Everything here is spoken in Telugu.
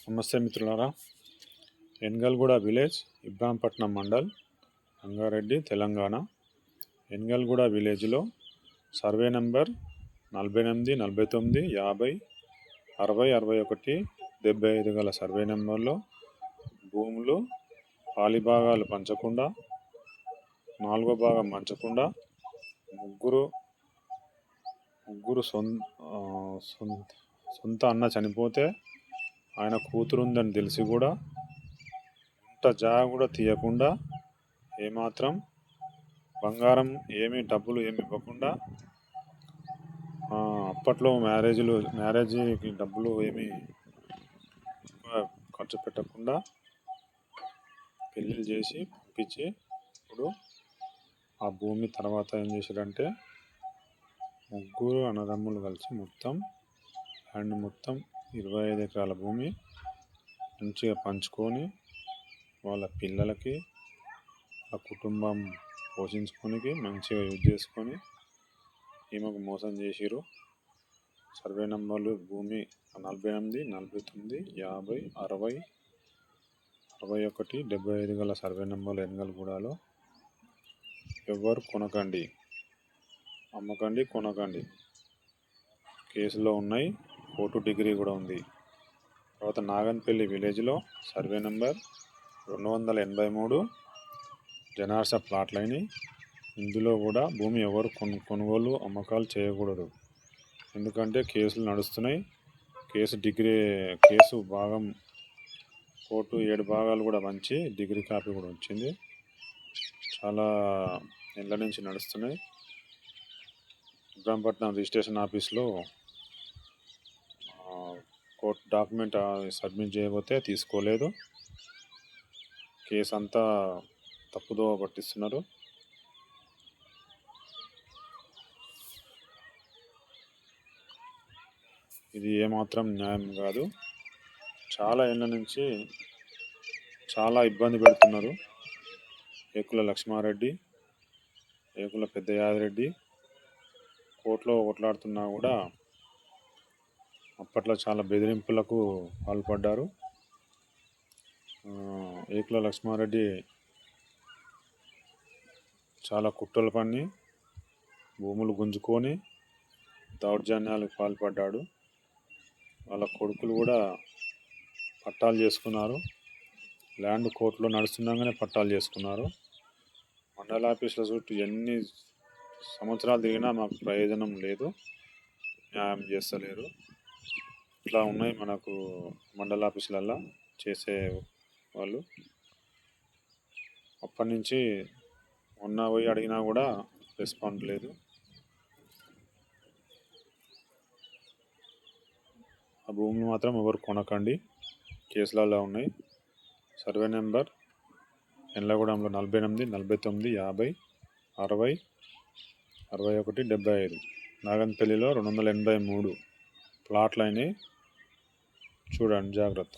నమస్తే మిత్రులారా. ఎన్గల్గూడ విలేజ్, ఇబ్రాంపట్నం మండల్, రంగారెడ్డి, తెలంగాణ. ఎన్గల్గూడ విలేజ్లో సర్వే నెంబర్ 48, 49, 50, 60, 61, 75 గల సర్వే నెంబర్లో భూములు పాలిభాగాలు పంచకుండా, 4వ భాగం పంచకుండా ముగ్గురు సొంత అన్న చనిపోతే ఆయన కూతురుందని తెలిసి కూడా ఇంత జాగా కూడా తీయకుండా, ఏమాత్రం బంగారం డబ్బులు ఏమి ఇవ్వకుండా, అప్పట్లో మ్యారేజీకి డబ్బులు ఏమి ఖర్చు పెట్టకుండా పెళ్ళిళ్ళు చేసి పంపించి, ఇప్పుడు ఆ భూమి తర్వాత ఏం చేశారంటే ముగ్గురు అన్నదమ్ములు కలిసి మొత్తం 25 ఎకరాల భూమి మంచిగా పంచుకొని వాళ్ళ పిల్లలకి, ఆ కుటుంబం పోషించుకోనికి మంచిగా యూజ్ చేసుకొని ఈమెకు మోసం చేసిరు. సర్వే నంబర్లు భూమి 48, 49, 50, 60, 61, 75 గల సర్వే నెంబర్లు ఎన్గల్గూడలో ఎవరు కొనకండి. కేసులో ఉన్నాయి, కోర్టు డిగ్రీ కూడా ఉంది. తర్వాత నాగన్పల్లి విలేజ్లో సర్వే నెంబర్ 283 జనార్స ప్లాట్లైన. ఇందులో కూడా భూమి ఎవరు కొనుగోలు అమ్మకాలు చేయకూడదు. ఎందుకంటే కేసులు నడుస్తున్నాయి. కేసు భాగం కోర్టు 7 భాగాలు కూడా పంచి డిగ్రీ కాపీ కూడా వచ్చింది. చాలా ఏళ్ళ నుంచి నడుస్తున్నాయి. ఇబ్రాంపట్నం రిజిస్ట్రేషన్ ఆఫీస్లో కోర్టు డాక్యుమెంట్ సబ్మిట్ చేయబోతే తీసుకోలేదు. కేసు అంతా తప్పుదోవ పట్టిస్తున్నారు. ఇది ఏమాత్రం న్యాయం కాదు. చాలా ఏళ్ళ నుంచి చాలా ఇబ్బంది పెడుతున్నారు. ఏకుల లక్ష్మారెడ్డి, ఏకుల పెద్ద యాదిరెడ్డి కోర్టులో కొట్లాడుతున్నా కూడా అప్పట్లో చాలా బెదిరింపులకు పాల్పడ్డారు. ఏకుల లక్ష్మారెడ్డి చాలా కుట్రలు పన్ని భూములు గుంజుకొని దౌర్జన్యాలకు పాల్పడ్డాడు. వాళ్ళ కొడుకులు కూడా పట్టాలు చేసుకున్నారు. ల్యాండ్ కోర్టులో నడుస్తుండగానే పట్టాలు చేసుకున్నారు. మండల ఆఫీసుల చుట్టూ ఎన్ని సంవత్సరాలు తిరిగినా మాకు ప్రయోజనం లేదు, న్యాయం చేస్తలేరు. ఇట్లా ఉన్నాయి మనకు మండల ఆఫీసులల్లో చేసే వాళ్ళు. అప్పటి నుంచి మొన్న పోయి అడిగినా కూడా రెస్పాండ్ లేదు. ఆ భూమిని మాత్రం ఎవరు కొనకండి, కేసులలో ఉన్నాయి. Survey number ఎన్లగూడెంలో 48, 49, 50, 60, 61, 75. నాగన్పల్లిలో 283 ప్లాట్లు అయినాయి. చూడండి, జాగ్రత్త.